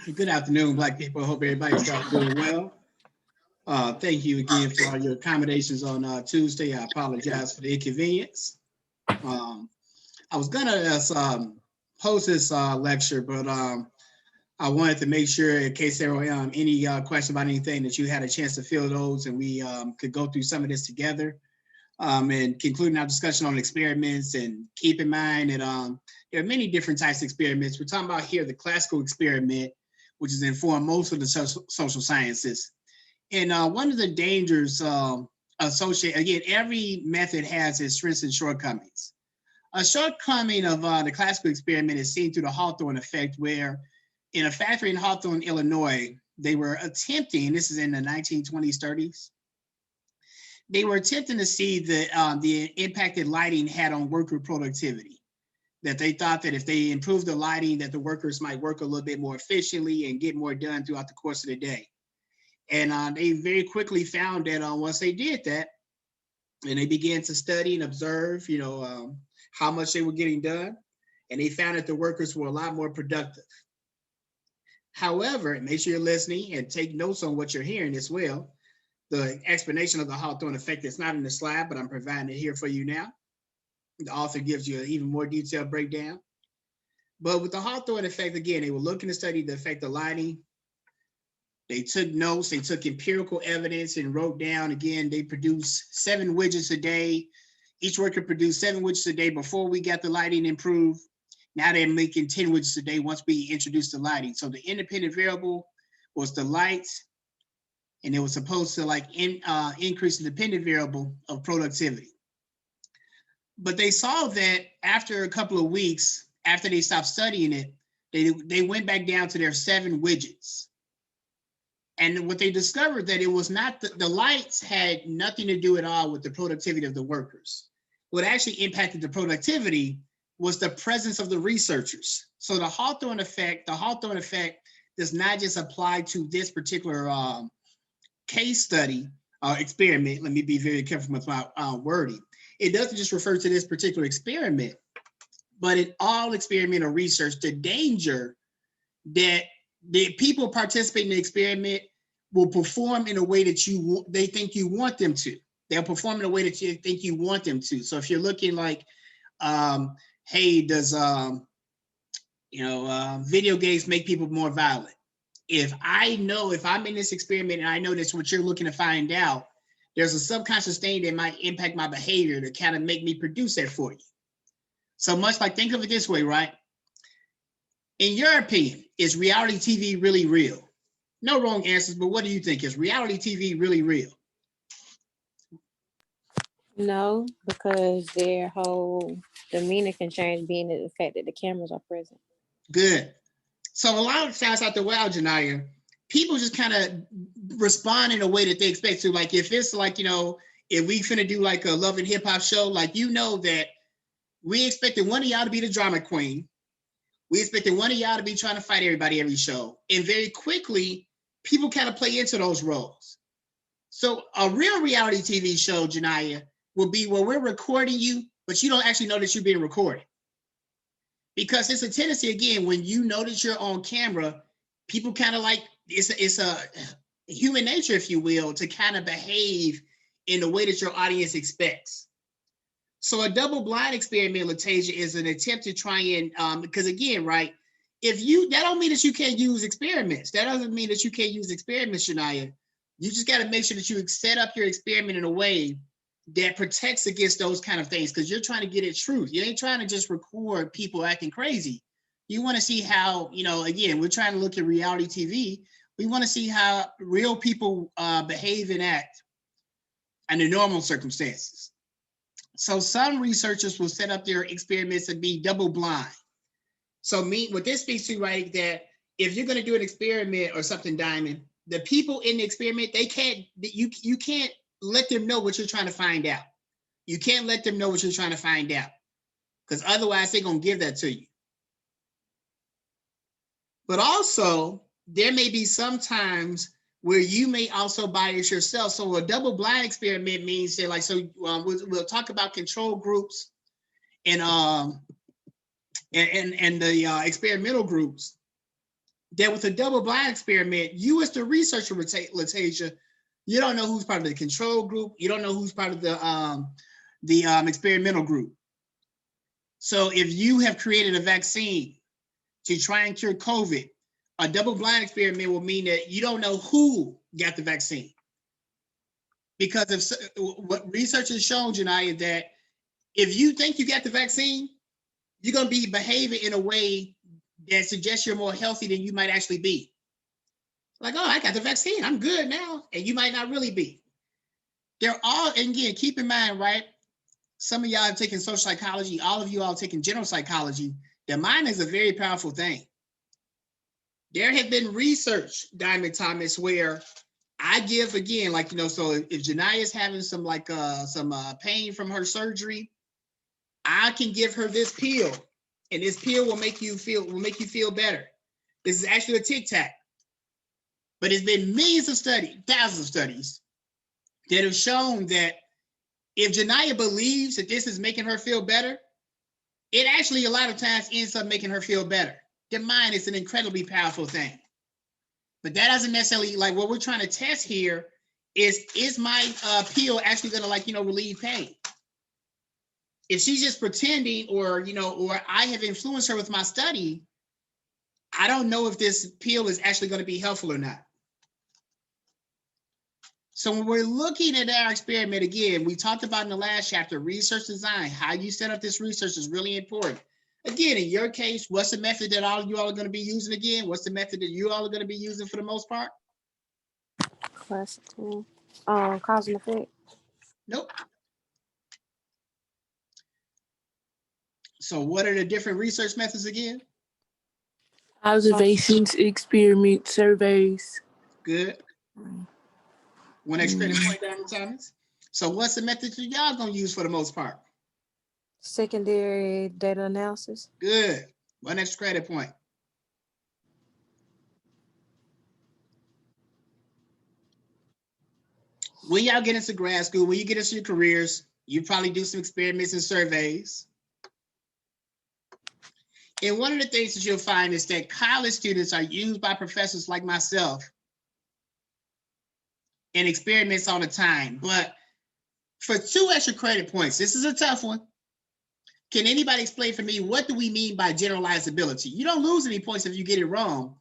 Good afternoon, Black people. I hope everybody's doing well. Thank you again for all your accommodations on Tuesday. I apologize for the inconvenience. Um, I was gonna post this lecture, but I wanted to make sure, in case there were any questions about anything, that you had a chance to fill those, and we could go through some of this together. And concluding our discussion on experiments, and keep in mind that there are many different types of experiments. We're talking about here the classical experiment, which is informed most of the social sciences. And one of the dangers associated, again, every method has its strengths and shortcomings. A shortcoming of the classical experiment is seen through the Hawthorne effect, where in a factory in Hawthorne, Illinois, they were attempting, this is in the 1920s, 30s, they were attempting to see the impact that lighting had on worker productivity. That they thought that if they improved the lighting, that the workers might work a little bit more efficiently and get more done throughout the course of the day. And they very quickly found that once they did that, and they began to study and observe, how much they were getting done, and they found that the workers were a lot more productive. However, make sure you're listening and take notes on what you're hearing as well. The explanation of the Hawthorne effect is not in the slide, but I'm providing it here for you now. The author gives you an even more detailed breakdown. But with the Hawthorne effect, again, they were looking to study the effect of lighting. They took notes, they took empirical evidence and wrote down, again, they produced 7 widgets a day. Each worker produced 7 widgets a day before we got the lighting improved. Now they're making 10 widgets a day once we introduced the lighting. So the independent variable was the lights, and it was supposed to increase the dependent variable of productivity. But they saw that after a couple of weeks, after they stopped studying it, they went back down to their 7 widgets. And what they discovered, that it was not the lights had nothing to do at all with the productivity of the workers. What actually impacted the productivity was the presence of the researchers. So the Hawthorne effect does not just apply to this particular case study experiment. Let me be very careful with my wording. It doesn't just refer to this particular experiment, but in all experimental research, the danger that the people participating in the experiment will perform in a way that they think you want them to. They'll perform in a way that you think you want them to. So if you're looking like, hey, does video games make people more violent? If I'm in this experiment and I know that's what you're looking to find out, there's a subconscious thing that might impact my behavior to kind of make me produce that for you. So much like, think of it this way, right? In your opinion, is reality TV really real? No wrong answers, but what do you think? Is reality TV really real? No, because their whole demeanor can change being the fact that the cameras are present. Good. So a lot of times out the wild, Janaya, people just kind of respond in a way that they expect to. Like if it's like, if we finna do like a Love and Hip Hop show, like that we expected one of y'all to be the drama queen. We expected one of y'all to be trying to fight everybody every show. And very quickly, people kind of play into those roles. So a real reality TV show, Janaya, will be where we're recording you, but you don't actually know that you're being recorded. Because it's a tendency, again, when you know that you're on camera, people kind of like, it's a human nature, if you will, to kind of behave in the way that your audience expects. So a double-blind experiment, Latasia, is an attempt to try and, because again, right, that don't mean that you can't use experiments. That doesn't mean that you can't use experiments, Shania. You just got to make sure that you set up your experiment in a way that protects against those kind of things, because you're trying to get at truth. You ain't trying to just record people acting crazy. You want to see how, again, we're trying to look at reality TV. We want to see how real people behave and act under normal circumstances. So some researchers will set up their experiments to be double blind. So what this speaks to, right, that if you're going to do an experiment or something, Diamond, the people in the experiment, you can't let them know what you're trying to find out. You can't let them know what you're trying to find out, because otherwise they're going to give that to you. But also, there may be some times where you may also bias yourself. So a double blind experiment means that, we'll talk about control groups and the experimental groups. that with a double-blind experiment, you as the researcher, Latasia, you don't know who's part of the control group. You don't know who's part of the experimental group. So if you have created a vaccine to try and cure COVID, a double-blind experiment will mean that you don't know who got the vaccine. Because if what research has shown, Janiyah, that if you think you got the vaccine, you're going to be behaving in a way that suggests you're more healthy than you might actually be. Like, oh, I got the vaccine, I'm good now. And you might not really be. They're all, and again, keep in mind, right? Some of y'all have taken social psychology, all of you all taken general psychology. The mind is a very powerful thing. There have been research, Diamond Thomas, where I give, again, like, you know, so if Janiyah is having some pain from her surgery, I can give her this pill, and this pill will make you feel better. This is actually a Tic Tac. But it's been millions of studies, thousands of studies that have shown that if Janiyah believes that this is making her feel better, it actually a lot of times ends up making her feel better. The mind is an incredibly powerful thing. But that doesn't necessarily, like, what we're trying to test here is my pill actually going to, like, you know, relieve pain? If she's just pretending, or, you know, or I have influenced her with my study, I don't know if this pill is actually going to be helpful or not. So when we're looking at our experiment, again, we talked about in the last chapter, research design. How you set up this research is really important. Again, in your case, what's the method that all of you all are going to be using again? What's the method that you all are going to be using for the most part? Classical. Cause and effect. Nope. So what are the different research methods again? Observations, experiments, surveys. Good. One extra credit point, Diamond Thomas. So what's the method that y'all going to use for the most part? Secondary data analysis. Good. One extra credit point. When y'all get into grad school, when you get into your careers, you probably do some experiments and surveys. And one of the things that you'll find is that college students are used by professors like myself in experiments all the time. But for 2 extra credit points, this is a tough one. Can anybody explain for me, what do we mean by generalizability? You don't lose any points if you get it wrong.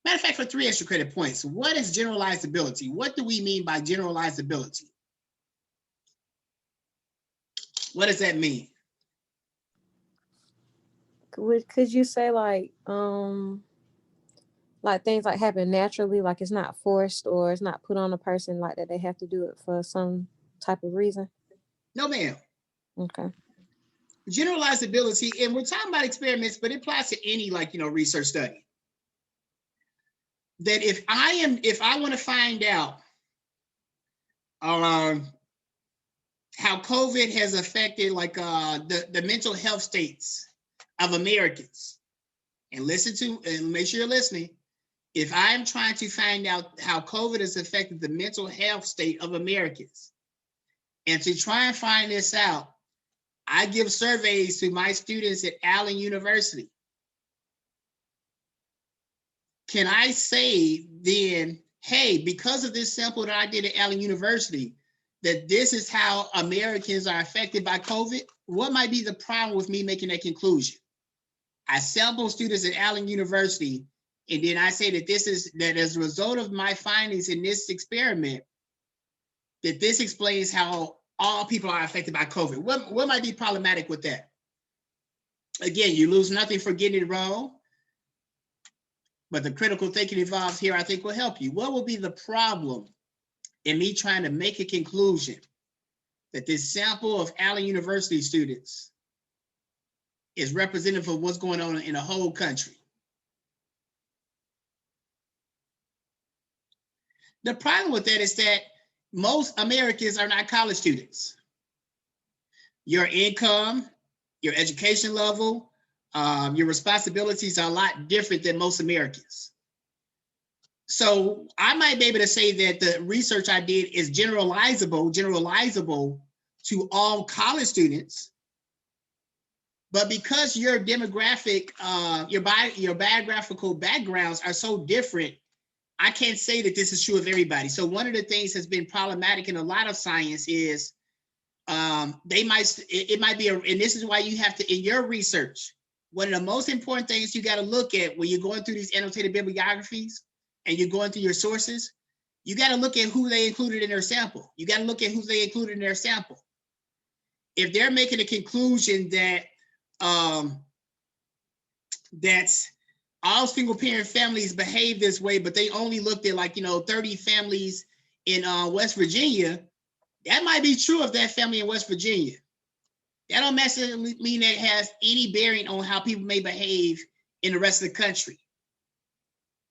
Matter of fact, for 3 extra credit points, what is generalizability? What do we mean by generalizability? What does that mean? Could you say like things like happen naturally, like it's not forced or it's not put on a person, like that they have to do it for some type of reason? No, ma'am. Okay. Generalizability, and we're talking about experiments, but it applies to any, like, you know, research study. That if I want to find out how COVID has affected, like, the mental health states of Americans, and make sure you're listening. If I'm trying to find out how COVID has affected the mental health state of Americans, and to try and find this out, I give surveys to my students at Allen University. Can I say then, hey, because of this sample that I did at Allen University, that this is how Americans are affected by COVID? What might be the problem with me making that conclusion? I sample students at Allen University, and then I say that as a result of my findings in this experiment, that this explains how all people are affected by COVID. What might be problematic with that? Again, you lose nothing for getting it wrong, but the critical thinking involved here, I think, will help you. What will be the problem in me trying to make a conclusion that this sample of Allen University students is representative of what's going on in the whole country? The problem with that is that most Americans are not college students. Your income, your education level, your responsibilities are a lot different than most Americans. So I might be able to say that the research I did is generalizable to all college students, But because your demographic, your biographical backgrounds are so different, I can't say that this is true of everybody. So one of the things that's been problematic in a lot of science is it might be, and this is why you have to, in your research, one of the most important things you got to look at when you're going through these annotated bibliographies and you're going through your sources, you got to look at who they included in their sample. You got to look at who they included in their sample. If they're making a conclusion that that's all single parent families behave this way, but they only looked at 30 families in West Virginia, that might be true of that family in West Virginia. That don't necessarily mean that has any bearing on how people may behave in the rest of the country.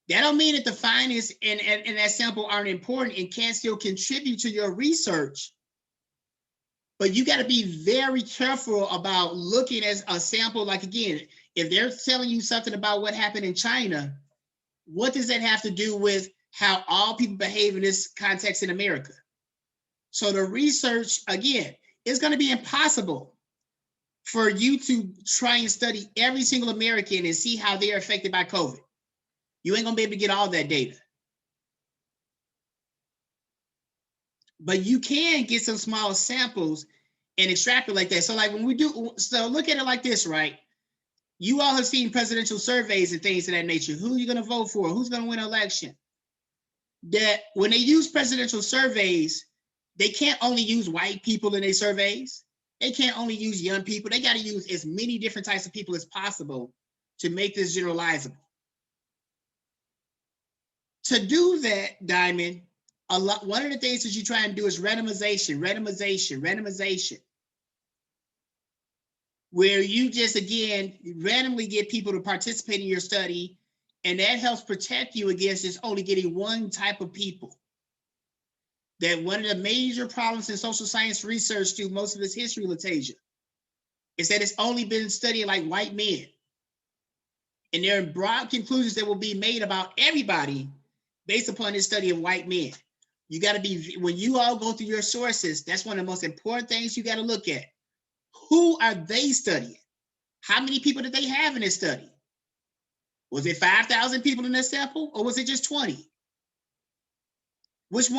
That don't mean that the findings in that sample aren't important and can still contribute to your research. But you got to be very careful about looking at a sample. Like, again, if they're telling you something about what happened in China, what does that have to do with how all people behave in this context in America? So the research, again, is going to be impossible for you to try and study every single American and see how they're affected by COVID. You ain't going to be able to get all that data. But you can get some small samples and extrapolate that. So like when we do, so look at it like this, right? You all have seen presidential surveys and things of that nature. Who are you going to vote for? Who's going to win an election? That when they use presidential surveys, they can't only use white people in their surveys. They can't only use young people. They got to use as many different types of people as possible to make this generalizable. To do that, Diamond, one of the things that you try and do is randomization, where you just, again, randomly get people to participate in your study, and that helps protect you against just only getting one type of people. That one of the major problems in social science research through most of its history, Latasia, is that it's only been studying like white men. And there are broad conclusions that will be made about everybody based upon this study of white men. You got to be, when you all go through your sources, that's one of the most important things you got to look at. Who are they studying? How many people did they have in this study? Was it 5,000 people in this sample, or was it just 20? Which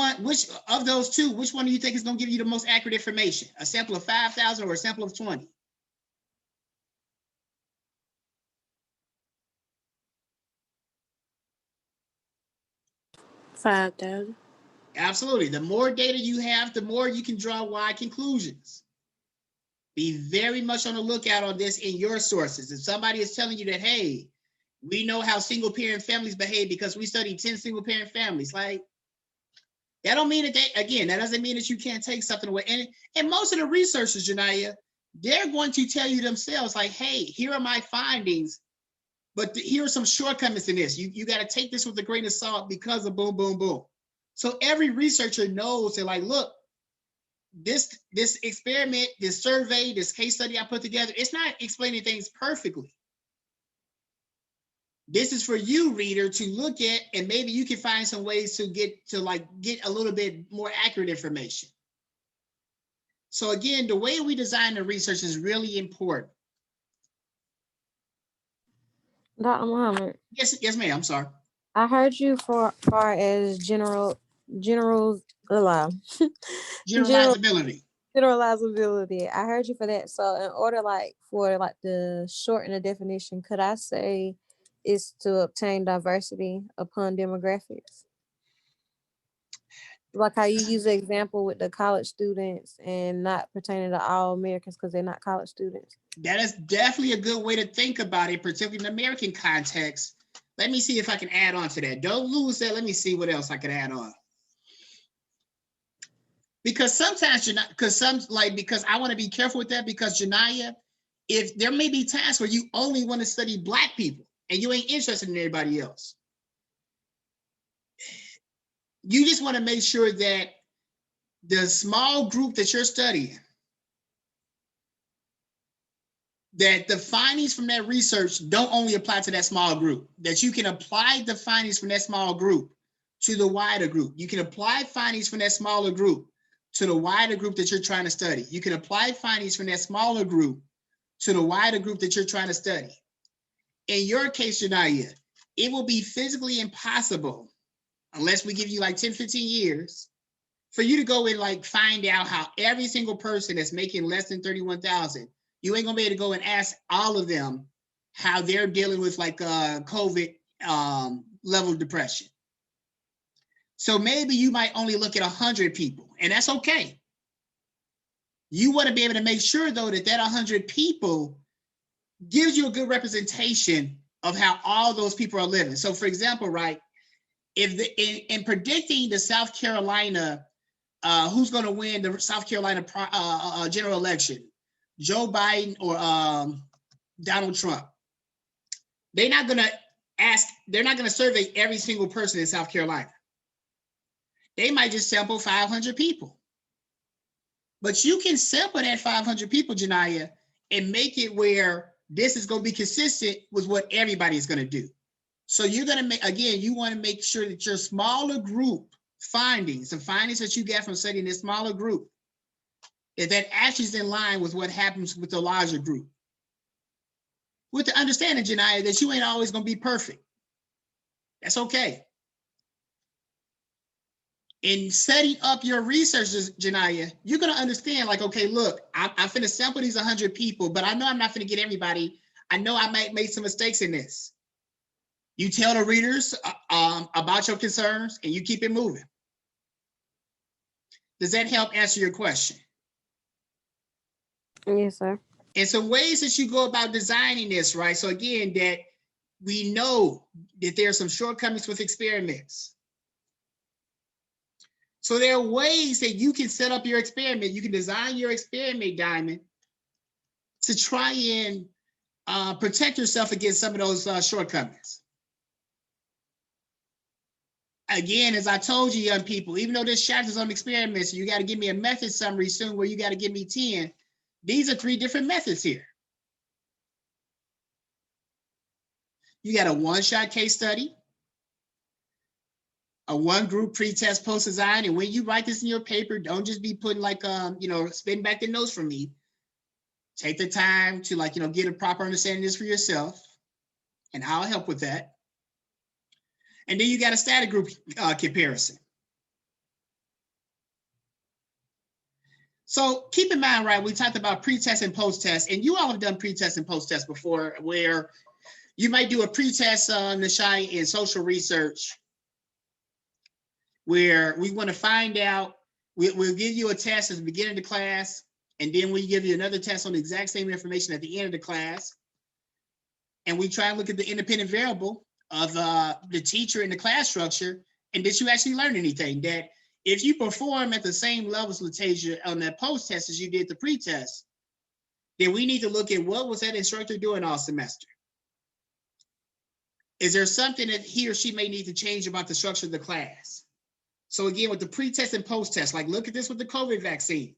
of those two, which one do you think is going to give you the most accurate information? A sample of 5,000 or a sample of 20? $5,000. Absolutely. The more data you have, the more you can draw wide conclusions. Be very much on the lookout on this in your sources. If somebody is telling you that, hey, we know how single parent families behave because we studied 10 single parent families, like, that don't mean that that doesn't mean that you can't take something away. And most of the researchers, Janaya, they're going to tell you themselves, like, hey, here are my findings, but here are some shortcomings in this. You got to take this with a grain of salt because of boom, boom, boom. So every researcher knows that, like, look, this experiment, this survey, this case study I put together, it's not explaining things perfectly. This is for you, reader, to look at, and maybe you can find some ways to get a little bit more accurate information. So again, the way we design the research is really important. Dr. Muhammad. Yes, ma'am. I'm sorry. I heard you for far as generalizability. I heard you for that. So in order for the shorten the definition, could I say is to obtain diversity upon demographics? Like how you use the example with the college students and not pertaining to all Americans because they're not college students. That is definitely a good way to think about it, particularly in the American context. Let me see if I can add on to that. Don't lose that. Let me see what else I can add on. Because sometimes because I want to be careful with that, because Janaya, if there may be times where you only want to study Black people and you ain't interested in everybody else. You just want to make sure that the small group that you're studying, that the findings from that research don't only apply to that small group, that you can apply the findings from that small group to the wider group. You can apply findings from that smaller group to the wider group that you're trying to study. You can apply findings from that smaller group to the wider group that you're trying to study. In your case, Janaya, it will be physically impossible, unless we give you like 10, 15 years, for you to go and like find out how every single person that's making less than 31,000, you ain't gonna be able to go and ask all of them how they're dealing with like COVID level depression. So maybe you might only look at 100 people, and that's okay. You want to be able to make sure though that 100 people gives you a good representation of how all those people are living. So for example, right, if in predicting the South Carolina, who's going to win the South Carolina general election, Joe Biden or Donald Trump, they're not going to survey every single person in South Carolina. They might just sample 500 people. But you can sample that 500 people, Janaya, and make it where this is going to be consistent with what everybody is going to do. So you're going to make, again, you want to make sure that your smaller group findings, the findings that you get from studying this smaller group, that actually is in line with what happens with the larger group. With the understanding, Janaya, that you ain't always going to be perfect. That's okay. In setting up your research, Janaya, you're going to understand like, okay, look, I'm finna sample these 100 people, but I know I'm not finna get everybody. I know I might make some mistakes in this. You tell the readers about your concerns and you keep it moving. Does that help answer your question? Yes, sir. And some ways that you go about designing this, right? So again, that we know that there are some shortcomings with experiments. So there are ways that you can set up your experiment. You can design your experiment, Diamond, to try and protect yourself against some of those shortcomings. Again, as I told you, young people, even though this chapter is on experiments, you got to give me a method summary soon where you got to give me 10. These are 3 different methods here. You got a one-shot case study, a one-group pre-test post-design, and when you write this in your paper, don't just be putting like, spin back the notes from me. Take the time to get a proper understanding of this for yourself, and I'll help with that. And then you got a static group comparison. So keep in mind, right, we talked about pre-test and post-test, and you all have done pre-test and post-test before, where you might do a pre-test, Nashai, in social research, where we want to find out, we'll give you a test at the beginning of the class, and then we give you another test on the exact same information at the end of the class. And we try and look at the independent variable of the teacher in the class structure, and did you actually learn anything? That if you perform at the same levels, Latasia, on that post-test as you did the pre-test, then we need to look at what was that instructor doing all semester. Is there something that he or she may need to change about the structure of the class? So again, with the pre-test and post-test, like look at this with the COVID vaccine.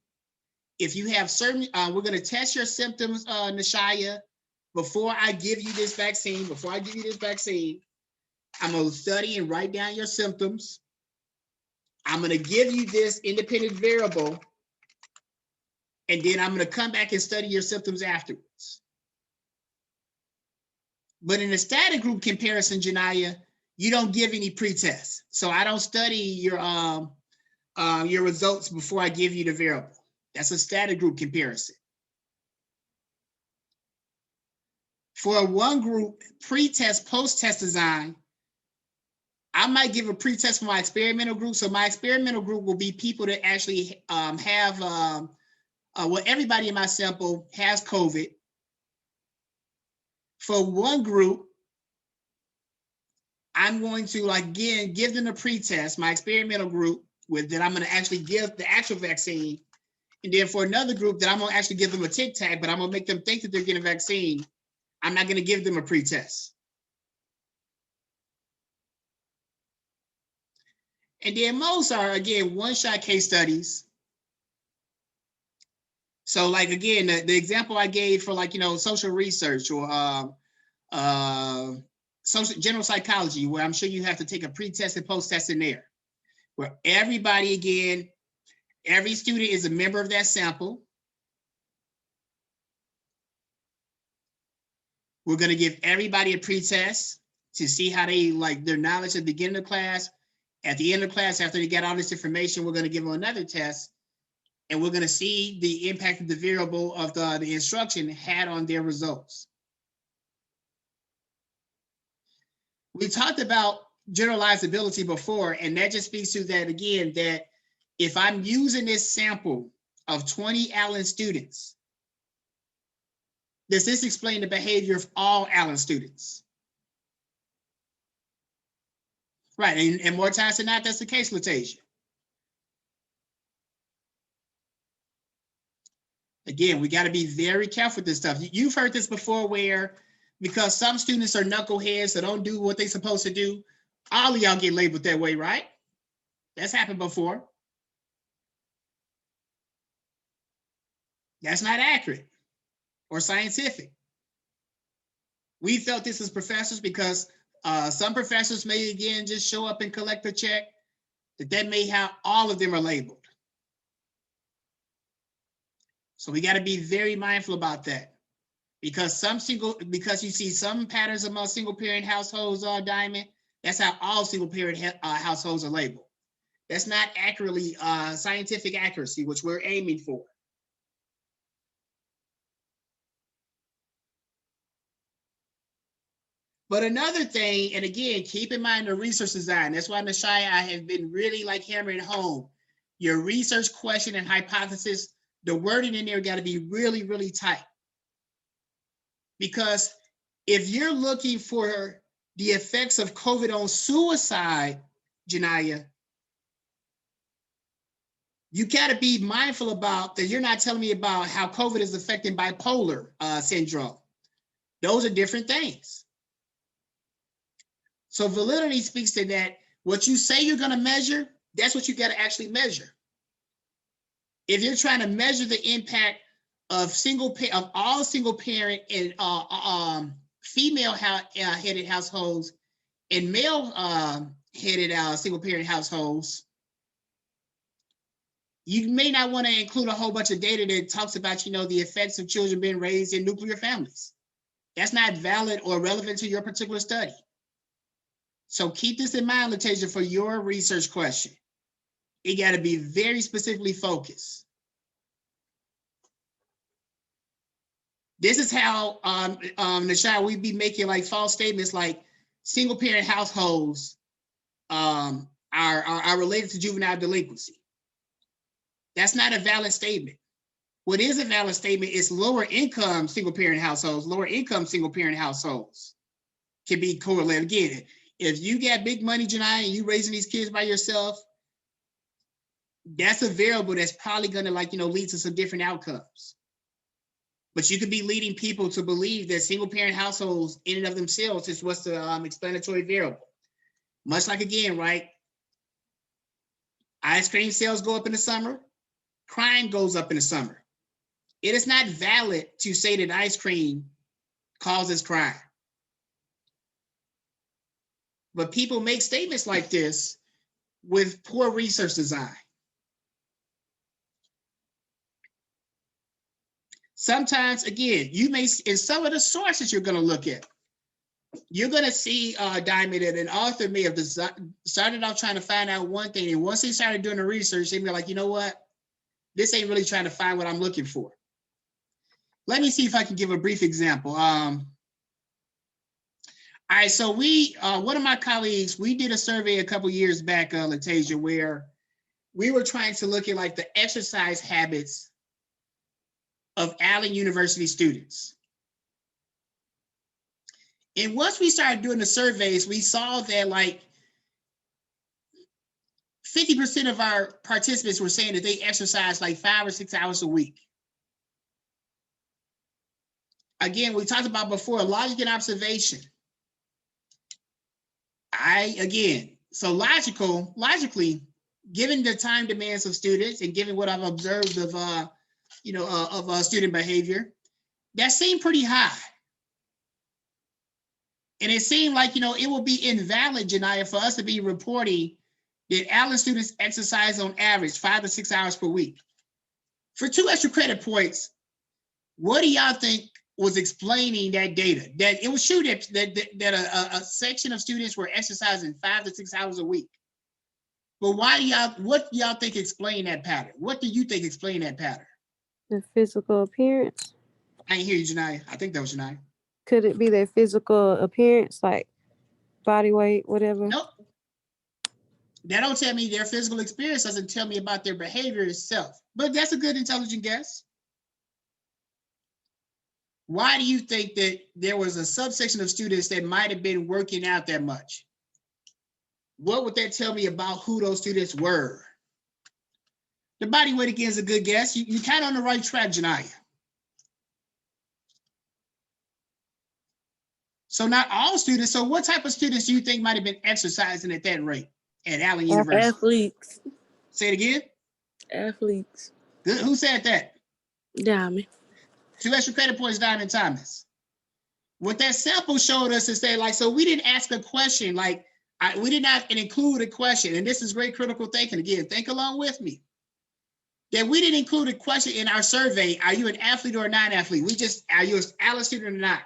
If you have certain, we're going to test your symptoms, Nashaya, before I give you this vaccine. I'm going to study and write down your symptoms. I'm going to give you this independent variable, and then I'm going to come back and study your symptoms afterwards. But in a static group comparison, Janaya, you don't give any pre-tests. So I don't study your results before I give you the variable. That's a static group comparison. For a one group pre-test, post-test design, I might give a pre-test for my experimental group. So my experimental group will be people that actually have, everybody in my sample has COVID. For one group, I'm going to, again, give them a pre-test, my experimental group, that I'm going to actually give the actual vaccine. And then for another group that I'm going to actually give them a tic tac, but I'm going to make them think that they're getting a vaccine. I'm not going to give them a pre-test. And then most are, again, one-shot case studies. So again, the example I gave for social research or social general psychology, where I'm sure you have to take a pre-test and post-test in there, where everybody, again, every student is a member of that sample. We're going to give everybody a pretest to see how they like their knowledge at the beginning of class. At the end of class, after they get all this information, we're going to give them another test, and we're going to see the impact of the variable of the instruction had on their results. We talked about generalizability before, and that just speaks to that again, that if I'm using this sample of 20 Allen students, does this explain the behavior of all Allen students? Right, and more times than not, that's the case, Latasia. Again, we got to be very careful with this stuff. You've heard this before where, because some students are knuckleheads that don't do what they're supposed to do, all of y'all get labeled that way, right? That's happened before. That's not accurate or scientific. We felt this as professors because some professors may, again, just show up and collect a check, that may have all of them are labeled. So we got to be very mindful about that, because you see some patterns among single parent households, Diamond, that's how all single parent households are labeled. That's not accurately scientific accuracy, which we're aiming for. But another thing, and again, keep in mind the research design. That's why, Nashaya, I have been really like hammering home. Your research question and hypothesis, the wording in there got to be really, really tight. Because if you're looking for the effects of COVID on suicide, Janaya, you got to be mindful about that. You're not telling me about how COVID is affecting bipolar syndrome. Those are different things. So validity speaks to that. What you say you're going to measure, that's what you got to actually measure. If you're trying to measure the impact of all single parent and female headed households and male headed single parent households, you may not want to include a whole bunch of data that talks about, the effects of children being raised in nuclear families. That's not valid or relevant to your particular study. So keep this in mind, Latasia, for your research question. It got to be very specifically focused. This is how, Nashai, we be making like false statements like single parent households are related to juvenile delinquency. That's not a valid statement. What is a valid statement is lower income single parent households, can be correlated. Again, if you got big money, Janai, and you raising these kids by yourself, that's a variable that's probably going to lead to some different outcomes. But you could be leading people to believe that single parent households in and of themselves is what's the explanatory variable. Much like, again, right? Ice cream sales go up in the summer, crime goes up in the summer. It is not valid to say that ice cream causes crime. But people make statements like this with poor research design. Sometimes, again, you may, in some of the sources you're going to look at, you're going to see, Diamond, that an author may have started off trying to find out one thing, and once they started doing the research, they'd be like, you know what? This ain't really trying to find what I'm looking for. Let me see if I can give a brief example. All right, so one of my colleagues, we did a survey a couple years back, Latasia, where we were trying to look at like the exercise habits of Allen University students. And once we started doing the surveys, we saw that like 50% of our participants were saying that they exercise like 5 or 6 hours a week. Again, we talked about before, logic and observation. So logically, given the time demands of students and given what I've observed of, student behavior, that seemed pretty high. And it seemed like, it would be invalid, Janaya, for us to be reporting that Allen students exercise on average 5 to 6 hours per week. For 2 extra credit points, what do y'all think was explaining that data, that it was true that a section of students were exercising 5 to 6 hours a week. But what do y'all think explain that pattern? What do you think explain that pattern? The physical appearance. I ain't hear you, Janai. I think that was Janai. Could it be their physical appearance, like body weight, whatever? Nope. That don't tell me their physical experience, doesn't tell me about their behavior itself. But that's a good intelligent guess. Why do you think that there was a subsection of students that might have been working out that much? What would that tell me about who those students were? The body weight again is a good guess. You're kind of on the right track, Janaya. So not all students. So what type of students do you think might have been exercising at that rate at Allen University? Athletes. Say it again. Athletes. Good. Who said that? Diamond. 2 extra credit points, Diamond Thomas. What that sample showed us is that, like, so we didn't ask a question, like, we did not include a question, and this is great critical thinking. Again, think along with me. That we didn't include a question in our survey, are you an athlete or a non-athlete? We just, are you an Allen student or not?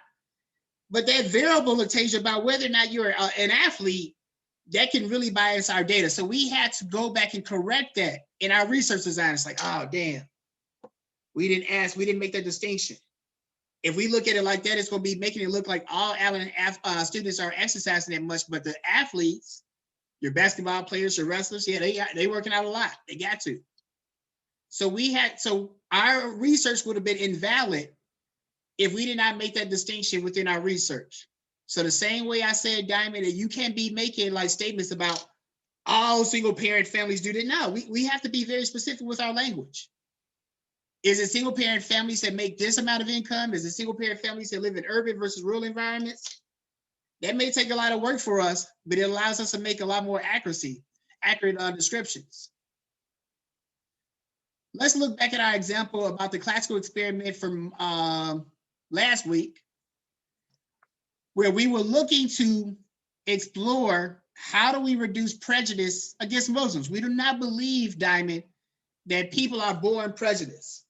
But that variable, Latasia, about whether or not you're an athlete, that can really bias our data. So we had to go back and correct that in our research design. It's like, oh, damn. We didn't make that distinction. If we look at it like that, it's going to be making it look like all Allen students are exercising that much, but the athletes, your basketball players, your wrestlers, yeah, they working out a lot. They got to. So our research would have been invalid if we did not make that distinction within our research. So the same way I said, Diamond, that you can't be making like statements about all single parent families do that. No, we have to be very specific with our language. Is it single parent families that make this amount of income? Is it single parent families that live in urban versus rural environments? That may take a lot of work for us, but it allows us to make a lot more accurate descriptions. Let's look back at our example about the classical experiment from last week, where we were looking to explore how do we reduce prejudice against Muslims. We do not believe, Diamond, that people are born prejudiced.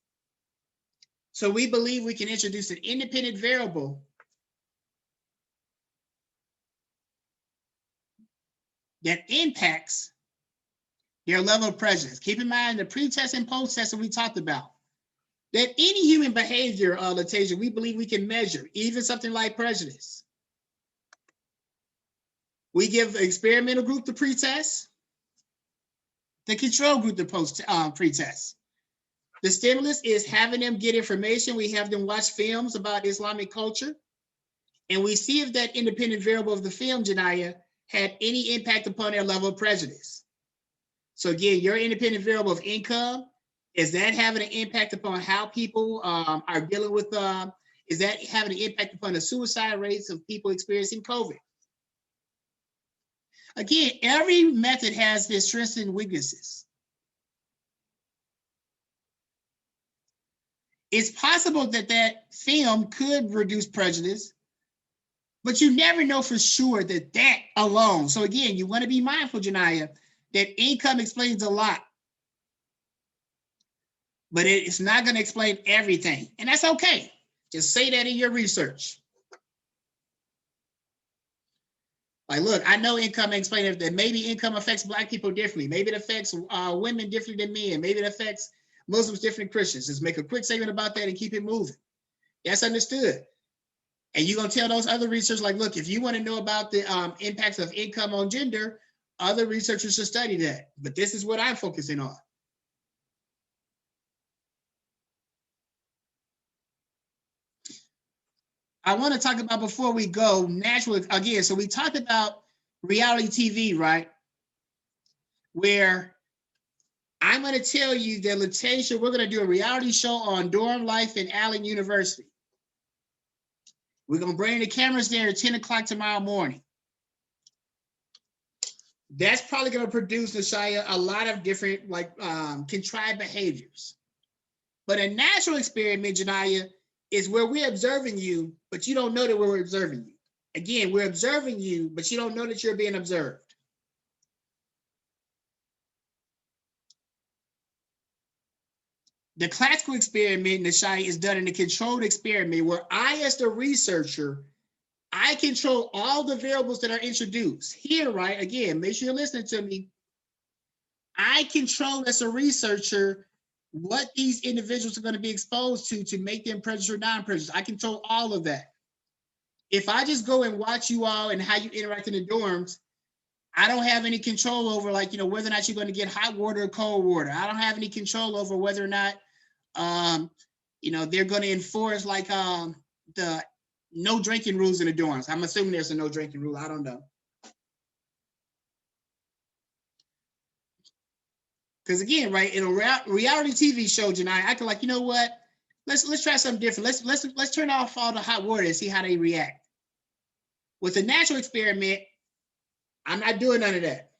So we believe we can introduce an independent variable that impacts their level of prejudice. Keep in mind the pre-test and post-test that we talked about. That any human behavior, Latasia, we believe we can measure, even something like prejudice. We give the experimental group the pre-test, the control group the pre-test. The stimulus is having them get information. We have them watch films about Islamic culture. And we see if that independent variable of the film, Janaya, had any impact upon their level of prejudice. So again, your independent variable of income, is that having an impact upon how people are dealing with, is that having an impact upon the suicide rates of people experiencing COVID? Again, every method has its strengths and weaknesses. It's possible that that film could reduce prejudice, but you never know for sure that alone. So again, you want to be mindful, Janaya, that income explains a lot, but it's not going to explain everything. And that's okay. Just say that in your research. Like, look, I know income explains that maybe income affects Black people differently. Maybe it affects women differently than men. Maybe it affects Muslims different than Christians. Just make a quick statement about that and keep it moving. That's understood. And you're going to tell those other researchers, like, look, if you want to know about the impacts of income on gender, other researchers should study that. But this is what I'm focusing on. I want to talk about, before we go, natural, again, so we talked about reality TV, right? Where I'm going to tell you that, Latasia, we're going to do a reality show on dorm life in Allen University. We're going to bring the cameras there at 10 o'clock tomorrow morning. That's probably going to produce, Nashaya, a lot of different, like, contrived behaviors. But a natural experiment, Janaya, is where we're observing you, but you don't know that we're observing you. Again, we're observing you, but you don't know that you're being observed. The classical experiment, Nashai, is done in a controlled experiment where I, as the researcher, I control all the variables that are introduced. Here, right, again, make sure you're listening to me. I control, as a researcher, what these individuals are going to be exposed to make them prejudiced or non-prejudiced. I control all of that. If I just go and watch you all and how you interact in the dorms, I don't have any control over, like, you know, whether or not you're going to get hot water or cold water. I don't have any control over whether or not, you know, they're going to enforce like the no drinking rules in the dorms. I'm assuming there's a no drinking rule. I don't know. Because again, right, in a reality TV show, Janai, I can, like, you know what? Let's try something different. Let's turn off all the hot water and see how they react. With a natural experiment, I'm not doing none of that.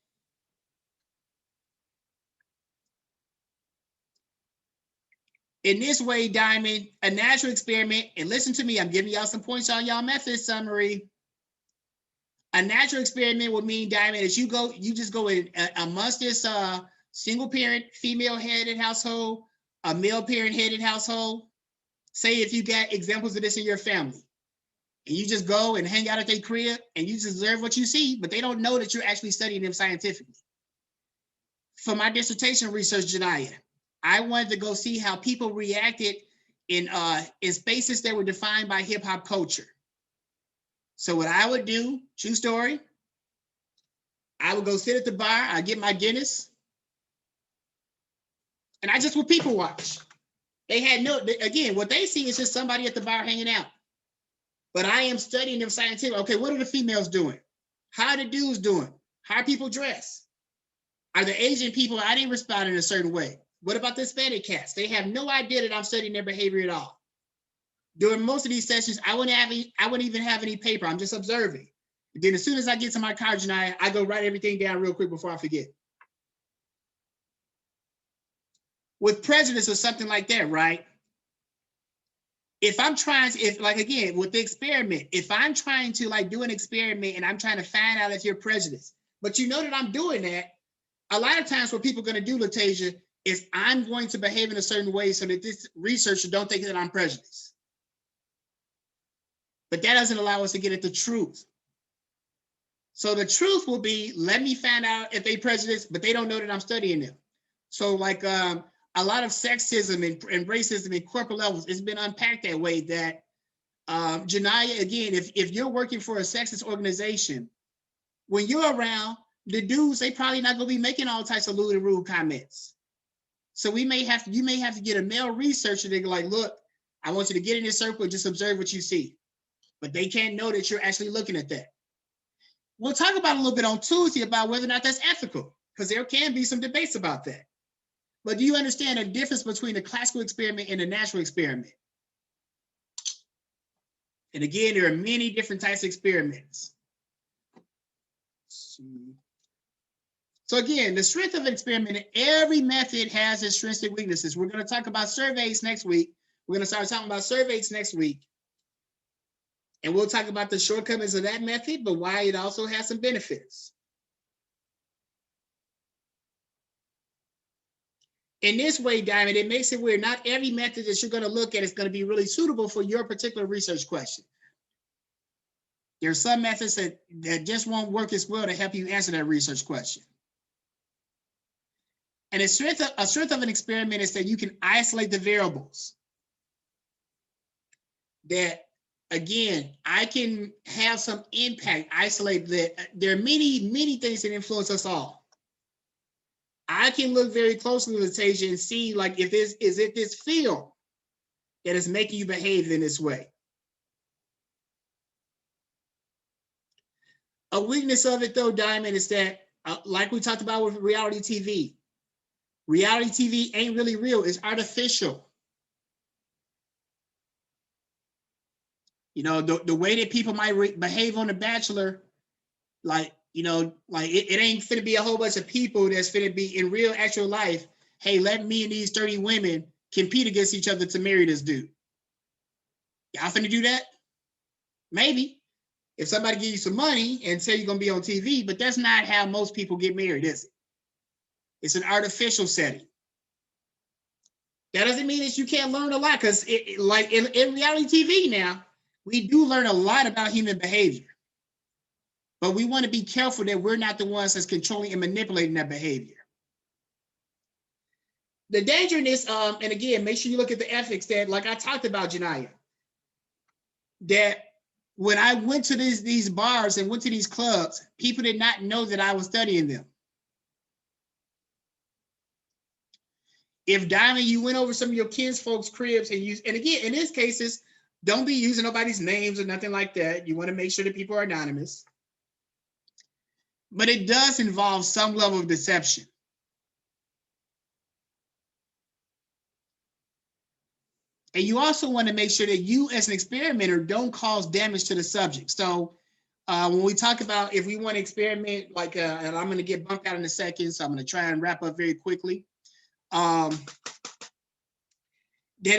In this way, Diamond, a natural experiment, and listen to me, I'm giving y'all some points on y'all method summary. A natural experiment would mean, Diamond, as you just go in amongst this single parent, female headed household, a male parent headed household. Say if you got examples of this in your family, and you just go and hang out at their crib and you just observe what you see, but they don't know that you're actually studying them scientifically. For my dissertation research, Janaya, I wanted to go see how people reacted in spaces that were defined by hip hop culture. So what I would do, true story, I would go sit at the bar, I get my Guinness, and I just would people watch. They had no, again, what they see is just somebody at the bar hanging out. But I am studying them scientifically. Okay, what are the females doing? How are the dudes doing? How are people dressed? Are the Asian people, I didn't respond in a certain way. What about the Hispanic cats? They have no idea that I'm studying their behavior at all. During most of these sessions, I wouldn't even have any paper. I'm just observing. And then as soon as I get to my car, Janaya, I go write everything down real quick before I forget. With prejudice or something like that, right? If I'm trying to, if, like, again, with the experiment, if I'm trying to, like, do an experiment and I'm trying to find out if you're prejudiced, but you know that I'm doing that, a lot of times what people are going to do, Latasia, is I'm going to behave in a certain way so that this researcher don't think that I'm prejudiced. But that doesn't allow us to get at the truth. So the truth will be, let me find out if they prejudiced, but they don't know that I'm studying them. So, like, a lot of sexism and racism in corporate levels, it's been unpacked that way, that Janaya, again, if you're working for a sexist organization, when you're around, the dudes, they probably not gonna be making all types of lewd and rude comments. So you may have to get a male researcher that go like, look, I want you to get in this circle and just observe what you see. But they can't know that you're actually looking at that. We'll talk about a little bit on Tuesday about whether or not that's ethical, because there can be some debates about that. But do you understand the difference between the classical experiment and the natural experiment? And again, there are many different types of experiments. So again, the strength of an experiment, every method has its strengths and weaknesses. We're going to talk about surveys next week. We're going to start talking about surveys next week. And we'll talk about the shortcomings of that method, but why it also has some benefits. In this way, Diamond, it makes it where not every method that you're going to look at is going to be really suitable for your particular research question. There are some methods that just won't work as well to help you answer that research question. And a strength of an experiment is that you can isolate the variables. That, again, I can have some impact, isolate that. There are many, many things that influence us all. I can look very closely at Latasia and see, like, if this is it this field that is making you behave in this way. A weakness of it, though, Diamond, is that, like we talked about with reality TV ain't really real, it's artificial. You know, the way that people might behave on The Bachelor, like, you know, like it ain't finna be a whole bunch of people that's finna be in real actual life. Hey, let me and these 30 women compete against each other to marry this dude. Y'all finna do that? Maybe. If somebody gives you some money and say you're gonna be on TV, but that's not how most people get married, is it? It's an artificial setting. That doesn't mean that you can't learn a lot, because like in reality TV now, we do learn a lot about human behavior. But we want to be careful that we're not the ones that's controlling and manipulating that behavior. The danger in this, and again, make sure you look at the ethics that, like I talked about, Janiyah, that when I went to these bars and went to these clubs, people did not know that I was studying them. If Diamond, you went over some of your kinsfolk's cribs and again, in these cases, don't be using nobody's names or nothing like that. You want to make sure that people are anonymous. But it does involve some level of deception. And you also want to make sure that you, as an experimenter, don't cause damage to the subject. So when we talk about if we want to experiment, like, and I'm going to get bumped out in a second, so I'm going to try and wrap up very quickly. Then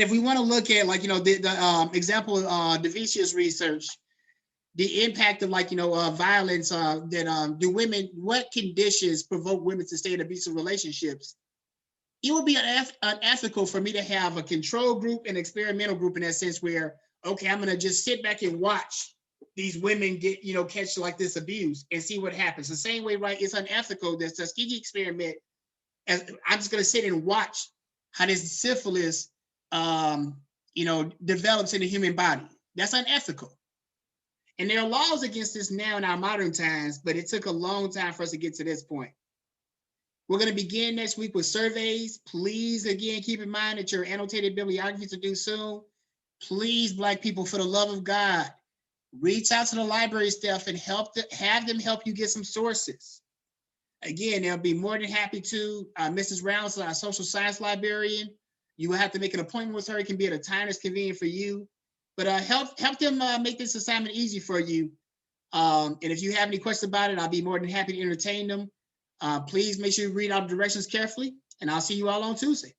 if we want to look at, like, the example of Devicia's research, the impact of, like, violence, that do women, what conditions provoke women to stay in abusive relationships? It would be unethical for me to have a control group and experimental group in that sense where, okay, I'm going to just sit back and watch these women get, catch like this abuse and see what happens. The same way, right? It's unethical, this Tuskegee experiment. As I'm just going to sit and watch how this syphilis, develops in the human body. That's unethical. And there are laws against this now in our modern times, but it took a long time for us to get to this point. We're going to begin next week with surveys. Please, again, keep in mind that your annotated bibliographies are due soon. Please, Black people, for the love of God, reach out to the library staff and have them help you get some sources. Again, they'll be more than happy to. Mrs. Rounds, our social science librarian, you will have to make an appointment with her. It can be at a time that's convenient for you. But help them make this assignment easy for you. And if you have any questions about it, I'll be more than happy to entertain them. Please make sure you read our directions carefully, and I'll see you all on Tuesday.